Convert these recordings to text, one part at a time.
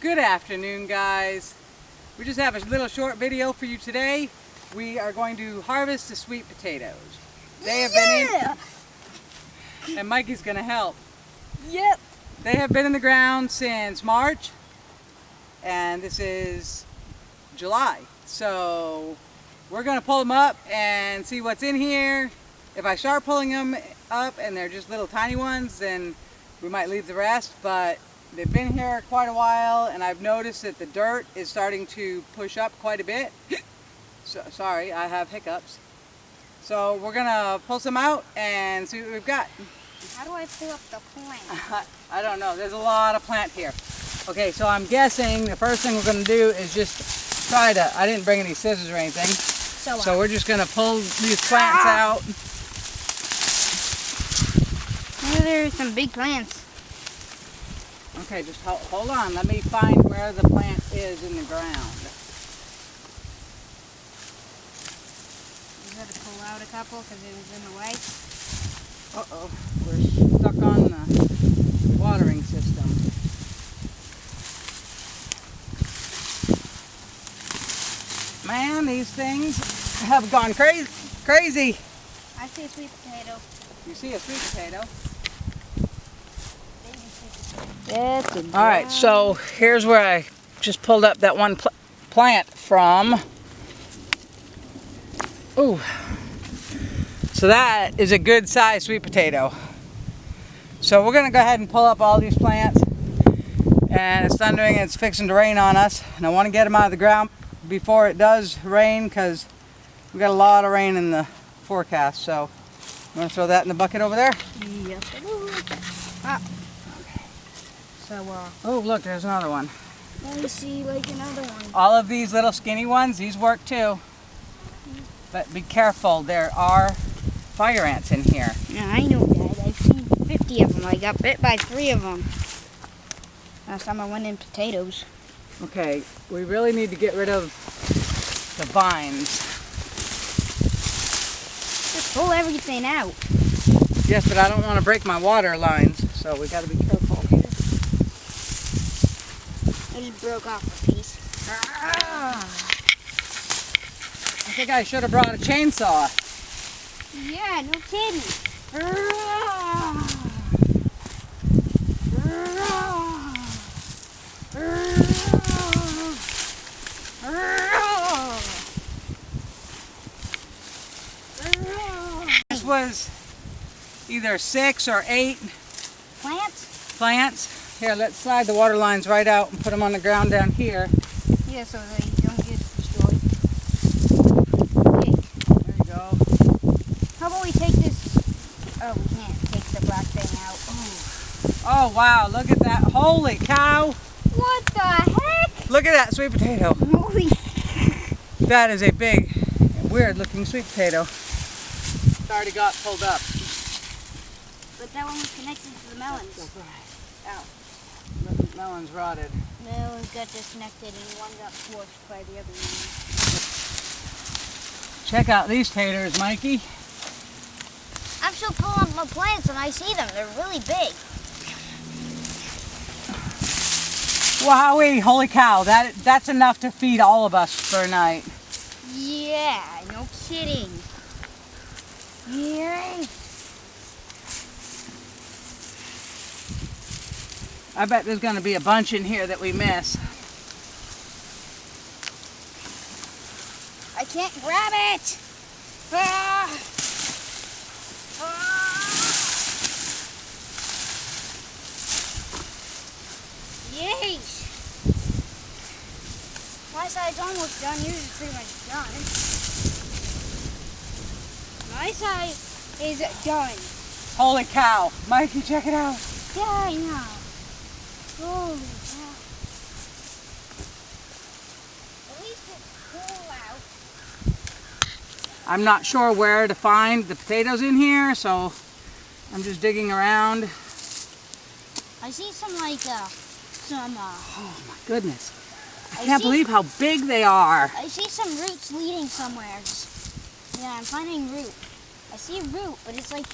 Good afternoon, guys. We just have a little short video for you today. We are going to harvest the sweet potatoes. They have been in, and Mikey's going to help. Yep. They have been in the ground since March, and this is July. So we're going to pull them up and see what's in here. If I start pulling them up and they're just little tiny ones, then we might leave the rest, but they've been here quite a while, and I've noticed that the dirt is starting to push up quite a bit. So, sorry, I have hiccups. So we're gonna pull some out and see what we've got. How do I pull up the plant? I don't know, there's a lot of plant here. Okay, so I'm guessing the first thing we're gonna do is just try to, I didn't bring any scissors or anything. So we're just gonna pull these plants out. Oh, there's some big plants. Okay, just hold on. Let me find where the plant is in the ground. You had to pull out a couple because it was in the way. Uh-oh, we're stuck on the watering system. Man, these things have gone crazy. I see a sweet potato. You see a sweet potato? That's a All right, so here's where I just pulled up that one plant from. Ooh. So that is a good sized sweet potato. So we're gonna go ahead and pull up all these plants. And it's thundering, it's fixing to rain on us. And I wanna get them out of the ground before it does rain, because we got a lot of rain in the forecast. So you wanna throw that in the bucket over there? Yes, I do. Ah. So, Oh, look, there's another one. let me see, like another one. All of these little skinny ones, these work too. But be careful, there are fire ants in here. Yeah, I know that. I've seen 50 of them. I got bit by 3 of them. Last time I went in potatoes. Okay, we really need to get rid of the vines. Just pull everything out. Yes, but I don't want to break my water lines, so we got to be careful. I just broke off a piece. I think I should have brought a chainsaw. Yeah, no kidding. This was either 6 or 8 plants. Here, let's slide the water lines right out and put them on the ground down here. Yeah, so they don't get destroyed. There you go. How about we take this? Oh, we can't take the black thing out. Oh, wow, look at that. Holy cow. What the heck? Look at that sweet potato. Holy. That is a big, weird looking sweet potato. It's already got pulled up. But that one was connected to the melons. Ow. Melon's rotted. Melons got disconnected and one got squashed by the other one. Check out these taters, Mikey. I'm still pulling up my plants and I see them. They're really big. Wowee, holy cow. That's enough to feed all of us for a night. Yeah, no kidding. Yay. I bet there's going to be a bunch in here that we miss. I can't grab it. Ah. Ah. Yay. My side's almost done. Yours is pretty much done. My side is done. Holy cow. Mikey, check it out. Yeah, I know. Holy cow. At least it's cool out. I'm not sure where to find the potatoes in here, so I'm just digging around. I see some Oh my goodness. I can't believe how big they are. I see some roots leading somewhere. Yeah, I'm finding root. I see a root, but it's like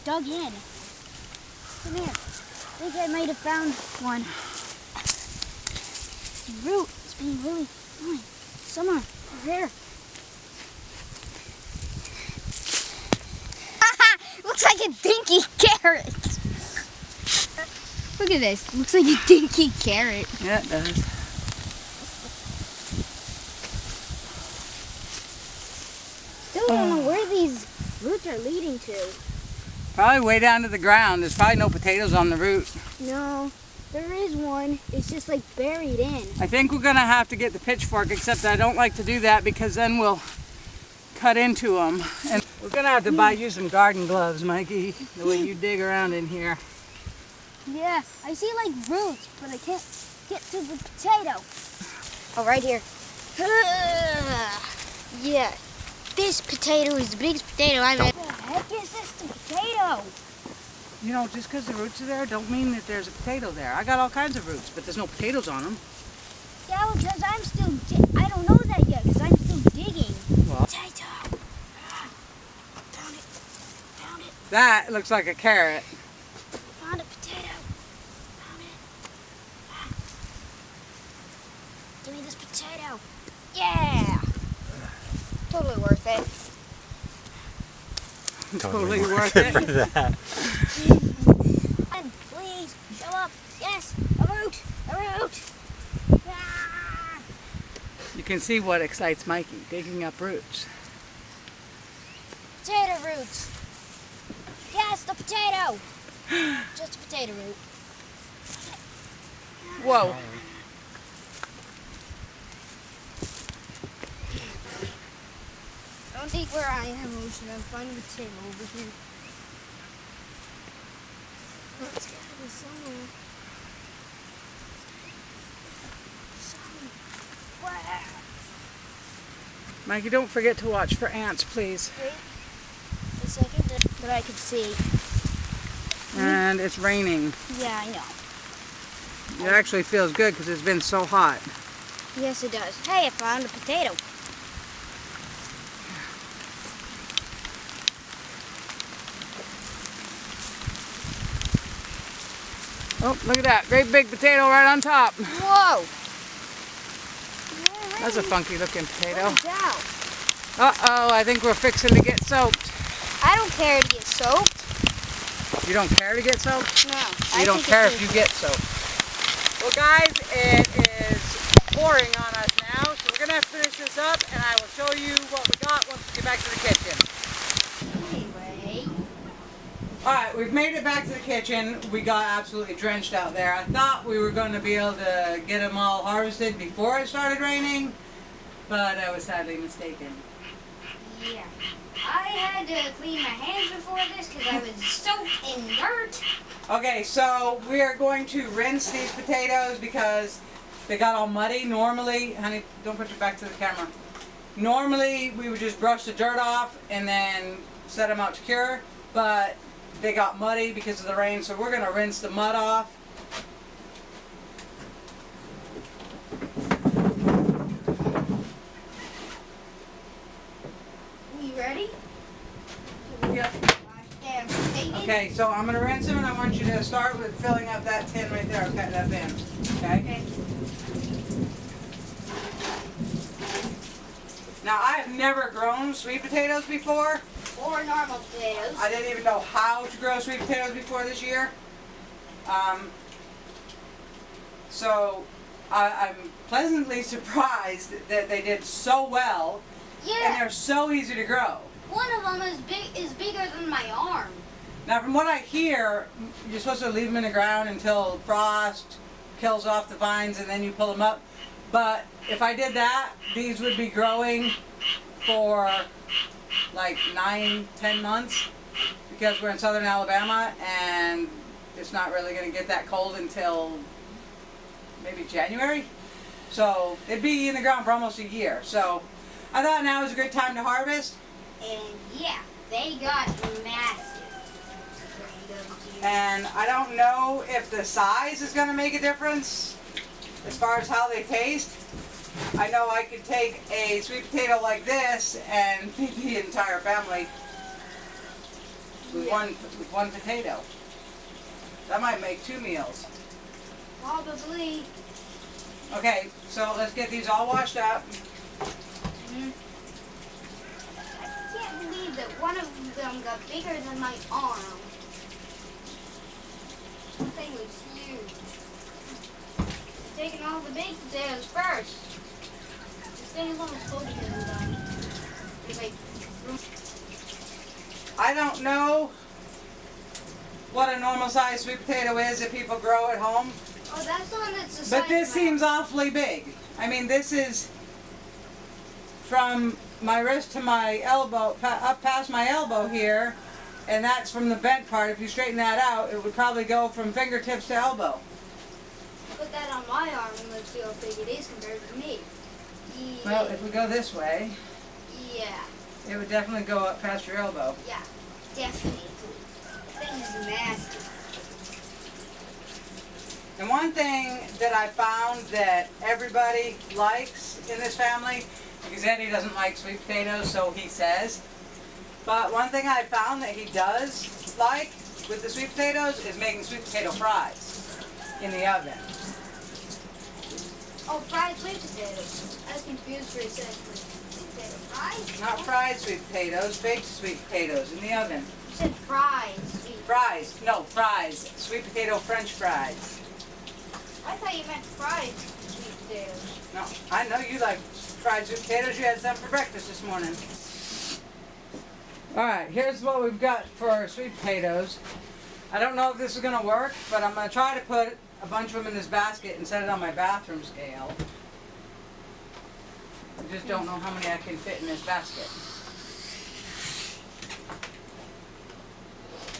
dug in. Come here. I think I might have found one. this root is being really annoying. Summer, over here. Looks like a dinky carrot. Look at this. Looks like a dinky carrot. Yeah, it does. Still don't know where these roots are leading to. Probably way down to the ground. There's probably no potatoes on the root. No, there is one. It's just like buried in. I think we're gonna have to get the pitchfork, except I don't like to do that because then we'll cut into them. And we're gonna have to buy you some garden gloves, Mikey, the way you dig around in here. Yeah, I see like roots, but I can't get to the potato. Oh, right here. Yeah, this potato is the biggest potato I've ever. What the heck is this potato? You know, just because the roots are there don't mean that there's a potato there. I got all kinds of roots, but there's no potatoes on them. Yeah, because I'm still, I don't know that yet, because I'm still digging. Well, Potato. Found it. Found it. that looks like a carrot. Found a potato. Found it. Give me this potato. Yeah. Totally worth it. Totally worth it. And please, show up. Yes, a root. A root. Ah. You can see what excites Mikey, digging up roots. Potato roots. Yes, the potato. Just a potato root. Whoa. I don't think where I am, Ocean. I'm finding the potato over here. Oh, it's gotta be somewhere. Somewhere. Mikey, don't forget to watch for ants, please. Wait a second, that I could see. And it's raining. Yeah, I know. It actually feels good because it's been so hot. Yes, it does. Hey, I found a potato. Oh, look at that. Great big potato right on top. Whoa! That's a funky looking potato. Watch out. Uh-oh, I think we're fixing to get soaked. I don't care to get soaked. You don't care to get soaked? No. You don't care if you get soaked. Well, guys, it is pouring on us now, so we're going to have to finish this up, and I will show you what we got once we get back to the kitchen. Anyway. Alright, we've made it back to the kitchen. We got absolutely drenched out there. I thought we were going to be able to get them all harvested before it started raining, but I was sadly mistaken. Yeah. I had to clean my hands before this because I was soaked in dirt. Okay, so we are going to rinse these potatoes because they got all muddy. Normally, honey, don't put your back to the camera. Normally, we would just brush the dirt off and then set them out to cure, but they got muddy because of the rain, so we're going to rinse the mud off. You ready? Yep. Okay, so I'm going to rinse them, and I want you to start with filling up that tin right there. Okay, that bin. Okay? Now, I have never grown sweet potatoes before. Or normal potatoes. I didn't even know how to grow sweet potatoes before this year. So I'm pleasantly surprised that they did so well, and Yeah. they're so easy to grow. One of them is bigger than my arm. Now, from what I hear, you're supposed to leave them in the ground until frost kills off the vines, and then you pull them up. But if I did that, these would be growing for like 9-10 months, because we're in southern Alabama and it's not really going to get that cold until maybe January. So it'd be in the ground for almost a year. So I thought now was a great time to harvest. And yeah, they got massive. And I don't know if the size is going to make a difference as far as how they taste. I know I could take a sweet potato like this and feed the entire family with one potato. That might make 2 meals. Probably. Okay, so let's get these all washed up. I can't believe that one of them got bigger than my arm. That thing was huge. I'm taking all the big potatoes first. This thing is almost full because there's like room. I don't know what a normal size sweet potato is if people grow at home, Oh, that's the one that's the size but this of my seems awfully big. I mean, this is from my wrist to my elbow, up past my elbow here, and that's from the bent part. If you straighten that out, it would probably go from fingertips to elbow. Put that on my arm and let's see how big it is compared to me. Yeah. Well, if we go this way, Yeah. it would definitely go up past your elbow. Yeah. Definitely. That thing is nasty. And one thing that I found that everybody likes in this family, because Eddie doesn't like sweet potatoes, so he says, but one thing I found that he does like with the sweet potatoes is making sweet potato fries in the oven. Oh, fried sweet potatoes. I was confused for a second. Sweet potato fries? Not fried sweet potatoes, baked sweet potatoes in the oven. You said fried sweet. Fries, no, fries. Sweet potato French fries. I thought you meant fried sweet potatoes. No, I know you like fried sweet potatoes. You had some for breakfast this morning. Alright, here's what we've got for sweet potatoes. I don't know if this is going to work, but I'm going to try to put a bunch of them in this basket and set it on my bathroom scale. I just don't know how many I can fit in this basket.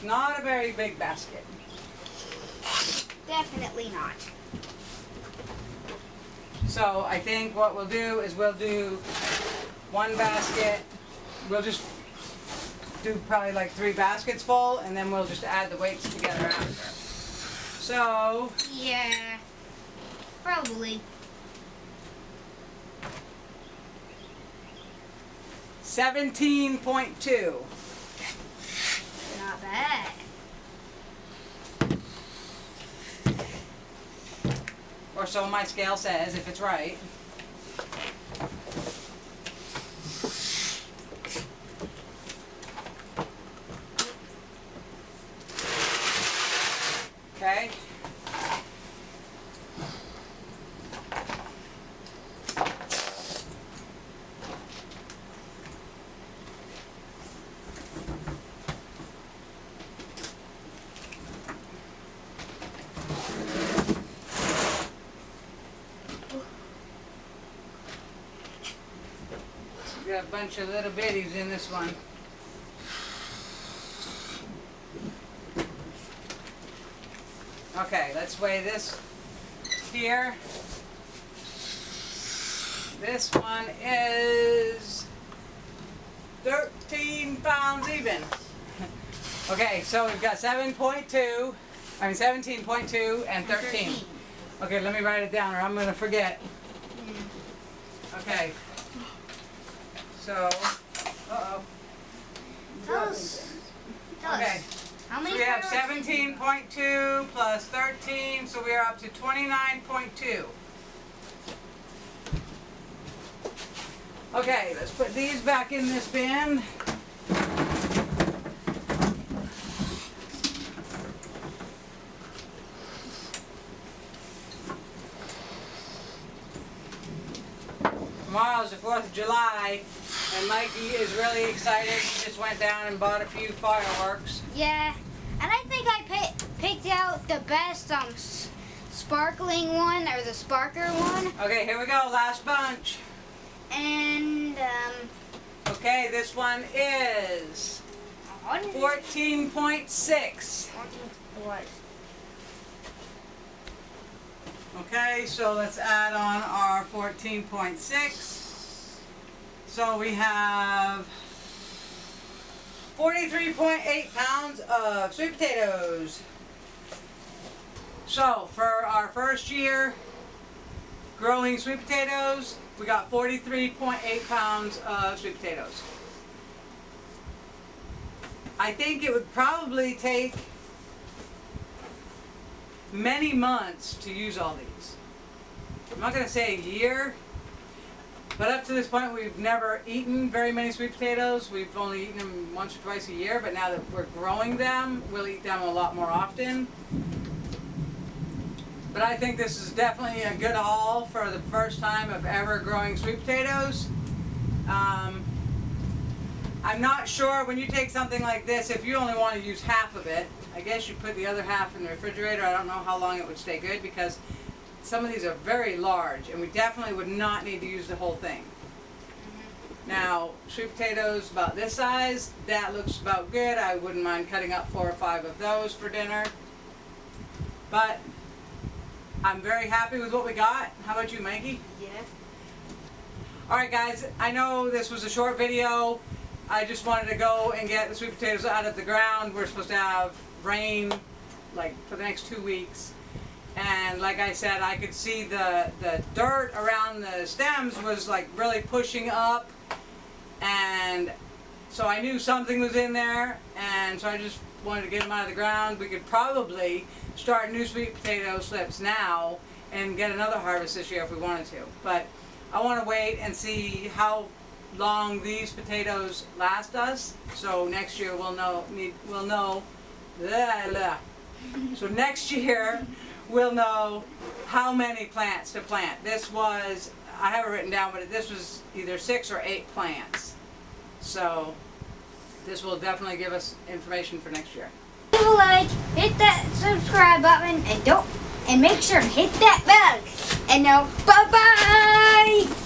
Not a very big basket. Definitely not. So I think what we'll do is we'll do one basket. We'll just do probably like 3 baskets full, and then we'll just add the weights together after. So Yeah. Probably. 17.2. Not bad. Or so my scale says, if it's right. Okay. We got a bunch of little bitties in this one. Okay, let's weigh this here. This one is 13 pounds even. Okay, so we've got 17.2 and 13. Okay, let me write it down or I'm going to forget. Okay. So, Tell us. Okay. How So many we have fireworks? 17.2 plus 13, so we are up to 29.2. Okay, let's put these back in this bin. Tomorrow's the 4th of July, and Mikey is really excited. He just went down and bought a few fireworks. Yeah, and I think I picked out the best sparkling one, or the sparker one. Okay, here we go, last bunch. And, Okay, this one is 14.6. What? Okay, so let's add on our 14.6. So we have 43.8 pounds of sweet potatoes. So for our first year growing sweet potatoes, we got 43.8 pounds of sweet potatoes. I think it would probably take many months to use all these. I'm not gonna say a year, but up to this point we've never eaten very many sweet potatoes. We've only eaten them once or twice a year, but now that we're growing them, we'll eat them a lot more often. But I think this is definitely a good haul for the first time of ever growing sweet potatoes. I'm not sure when you take something like this, if you only want to use half of it, I guess you put the other half in the refrigerator. I don't know how long it would stay good because some of these are very large and we definitely would not need to use the whole thing. Now, sweet potatoes about this size, that looks about good. I wouldn't mind cutting up 4 or 5 of those for dinner. But I'm very happy with what we got. How about you, Mikey? Yeah. Alright guys, I know this was a short video. I just wanted to go and get the sweet potatoes out of the ground. We're supposed to have rain like for the next 2 weeks. And like I said, I could see the dirt around the stems was like really pushing up. And so I knew something was in there. And so I just wanted to get them out of the ground. We could probably start new sweet potato slips now and get another harvest this year if we wanted to. But I want to wait and see how long these potatoes last us. So next year we'll know. So next year we'll know how many plants to plant. This was, I have it written down, but this was either 6 or 8 plants. So this will definitely give us information for next year. Leave a like, hit that subscribe button, and make sure to hit that bell. And now, bye bye.